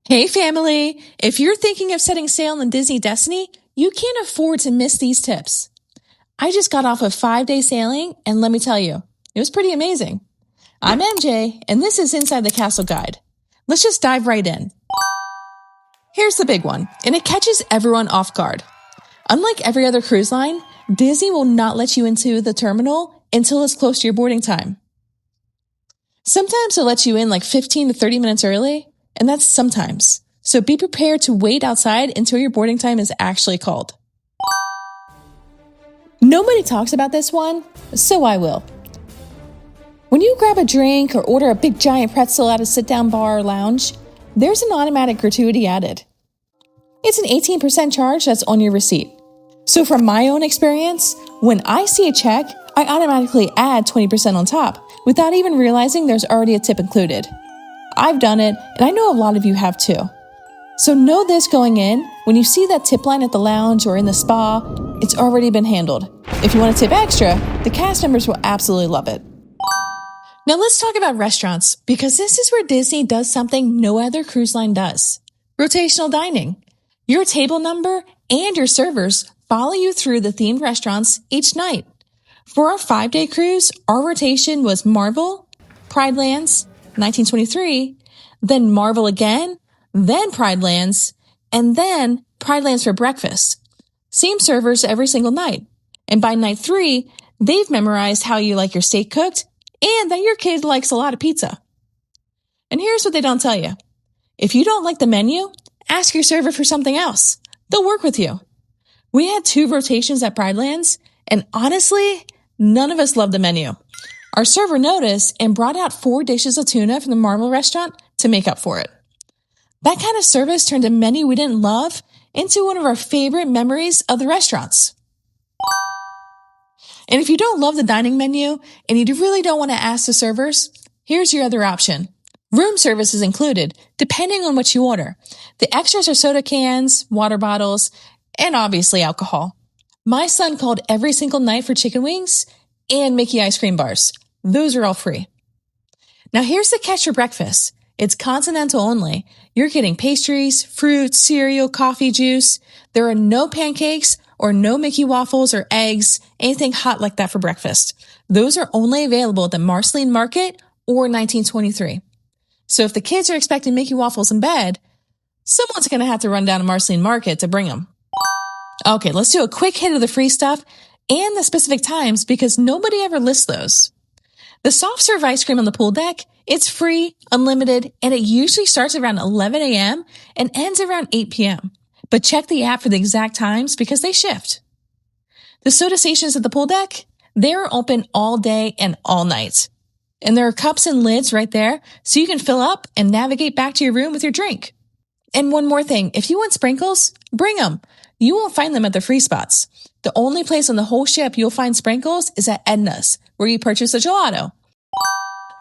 Hey family, if you're thinking of setting sail on Disney Destiny, you can't afford to miss these tips. I just got off a 5-day sailing, and let me tell you, it was pretty amazing. I'm MJ, and this is Inside the Castle Guide. Let's just dive right in. Here's the big one, and it catches everyone off guard. Unlike every other cruise line, Disney will not let you into the terminal until it's close to your boarding time. Sometimes they'll let you in like 15 to 30 minutes early, and that's sometimes. So be prepared to wait outside until your boarding time is actually called. Nobody talks about this one, so I will. When you grab a drink or order a big giant pretzel at a sit-down bar or lounge, there's an automatic gratuity added. It's an 18% charge that's on your receipt. So from my own experience, when I see a check, I automatically add 20% on top without even realizing there's already a tip included. I've done it, and I know a lot of you have too. So know this going in, when you see that tip line at the lounge or in the spa, it's already been handled. If you want to tip extra, the cast members will absolutely love it. Now let's talk about restaurants, because this is where Disney does something no other cruise line does. Rotational dining. Your table number and your servers follow you through the themed restaurants each night. For our 5-day cruise, our rotation was Marvel, Pridelands, 1923, then Marvel again, then Pridelands, and then Pridelands for breakfast. Same servers every single night. And by night 3, they've memorized how you like your steak cooked and that your kid likes a lot of pizza. And here's what they don't tell you. If you don't like the menu, ask your server for something else. They'll work with you. We had 2 rotations at Pridelands, and honestly, none of us loved the menu. Our server noticed and brought out 4 dishes of tuna from the Marvel restaurant to make up for it. That kind of service turned a menu we didn't love into one of our favorite memories of the restaurants. And if you don't love the dining menu and you really don't want to ask the servers, here's your other option. Room service is included, depending on what you order. The extras are soda cans, water bottles, and obviously alcohol. My son called every single night for chicken wings and Mickey ice cream bars. Those are all free. Now here's the catch for breakfast. It's continental only. You're getting pastries, fruit, cereal, coffee, juice. There are no pancakes or no Mickey waffles or eggs, anything hot like that for breakfast. Those are only available at the Marceline Market or 1923. So if the kids are expecting Mickey waffles in bed, someone's going to have to run down to Marceline Market to bring them. Okay, let's do a quick hit of the free stuff and the specific times because nobody ever lists those. The soft serve ice cream on the pool deck, it's free, unlimited, and it usually starts around 11 a.m. and ends around 8 p.m. But check the app for the exact times because they shift. The soda stations at the pool deck, they're open all day and all night. And there are cups and lids right there so you can fill up and navigate back to your room with your drink. And one more thing, if you want sprinkles, bring them. You won't find them at the free spots. The only place on the whole ship you'll find sprinkles is at Edna's, where you purchase a gelato.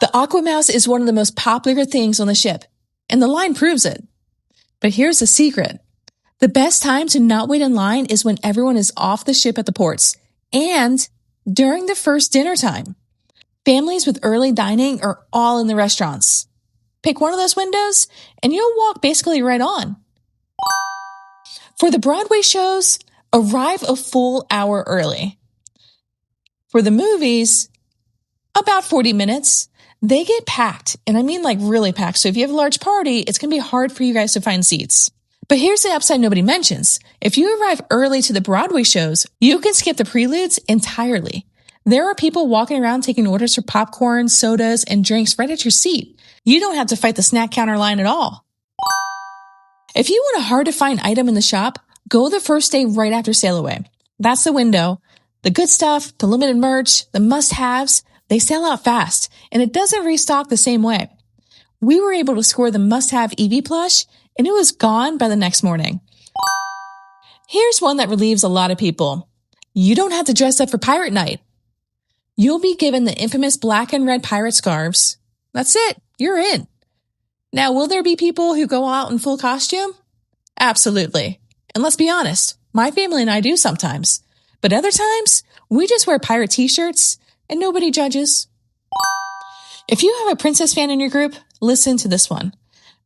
The AquaMouse is one of the most popular things on the ship, and the line proves it. But here's the secret. The best time to not wait in line is when everyone is off the ship at the ports, and during the first dinner time. Families with early dining are all in the restaurants. Pick one of those windows, and you'll walk basically right on. For the Broadway shows, arrive a full hour early. For the movies, about 40 minutes. They get packed, and I mean like really packed. So if you have a large party, it's going to be hard for you guys to find seats. But here's the upside nobody mentions. If you arrive early to the Broadway shows, you can skip the preludes entirely. There are people walking around taking orders for popcorn, sodas, and drinks right at your seat. You don't have to fight the snack counter line at all. If you want a hard-to-find item in the shop, go the first day right after sail away. That's the window. The good stuff, the limited merch, the must-haves, they sell out fast, and it doesn't restock the same way. We were able to score the must-have Eevee plush, and it was gone by the next morning. Here's one that relieves a lot of people. You don't have to dress up for pirate night. You'll be given the infamous black and red pirate scarves. That's it. You're in. Now, will there be people who go out in full costume? Absolutely. And let's be honest, my family and I do sometimes. But other times, we just wear pirate t-shirts and nobody judges. If you have a princess fan in your group, listen to this one.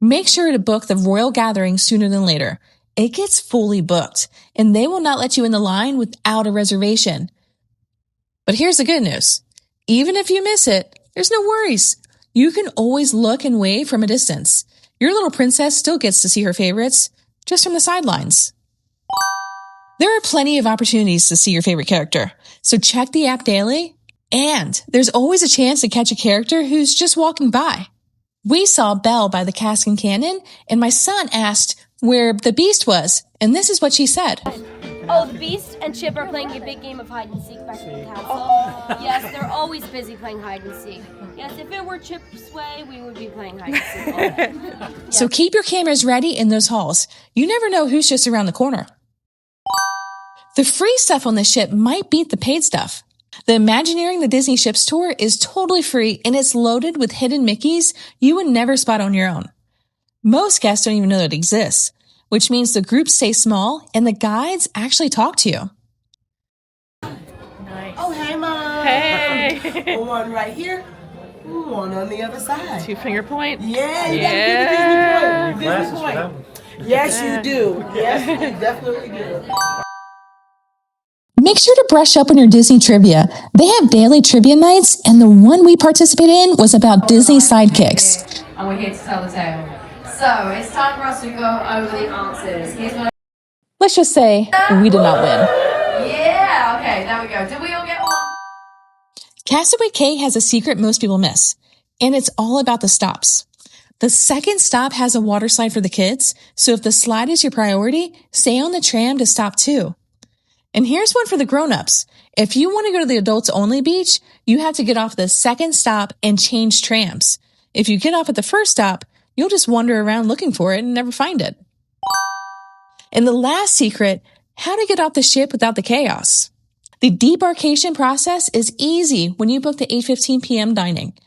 Make sure to book the royal gathering sooner than later. It gets fully booked, and they will not let you in the line without a reservation. But here's the good news. Even if you miss it, there's no worries. You can always look and wave from a distance. Your little princess still gets to see her favorites, just from the sidelines. There are plenty of opportunities to see your favorite character, so check the app daily, and there's always a chance to catch a character who's just walking by. We saw Belle by the Caskin Cannon, and my son asked where the Beast was, and this is what she said. Oh, the Beast and Chip are playing a big game of hide and seek back in the castle. Yes, they're always busy playing hide and seek. Yes, if it were Chip's way, we would be playing hide and seek all day. Yes. So keep your cameras ready in those halls. You never know who's just around the corner. The free stuff on the ship might beat the paid stuff. The Imagineering the Disney Ships tour is totally free, and it's loaded with hidden Mickeys you would never spot on your own. Most guests don't even know that it exists, which means the groups stay small and the guides actually talk to you. Nice. Oh, hey, Mom. Hey. One right here, one on the other side. 2-finger point. Yeah, you gotta give the Disney point. Disney point. Yes, you do. Yes, you definitely do. Make sure to brush up on your Disney trivia. They have daily trivia nights, and the one we participated in was about Disney sidekicks. And we're here to tell the tale. So, it's time for us to go over the answers. Here's what Let's just say we did not win. Yeah, okay, there we go. Did we all get one? Castaway Cay has a secret most people miss, and it's all about the stops. The second stop has a water slide for the kids, so if the slide is your priority, stay on the tram to stop too. And here's one for the grown-ups. If you want to go to the adults-only beach, you have to get off the second stop and change trams. If you get off at the first stop, you'll just wander around looking for it and never find it. And the last secret, how to get off the ship without the chaos. The debarkation process is easy when you book the 8:15 p.m. dining.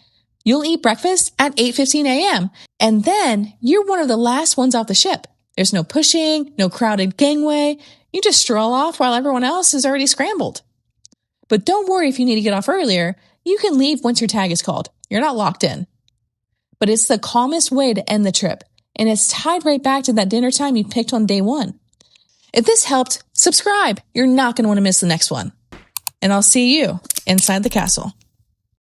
You'll eat breakfast at 8:15 a.m., and then you're one of the last ones off the ship. There's no pushing, no crowded gangway. You just stroll off while everyone else is already scrambled. But don't worry if you need to get off earlier. You can leave once your tag is called. You're not locked in. But it's the calmest way to end the trip, and it's tied right back to that dinner time you picked on day one. If this helped, subscribe. You're not going to want to miss the next one. And I'll see you inside the castle.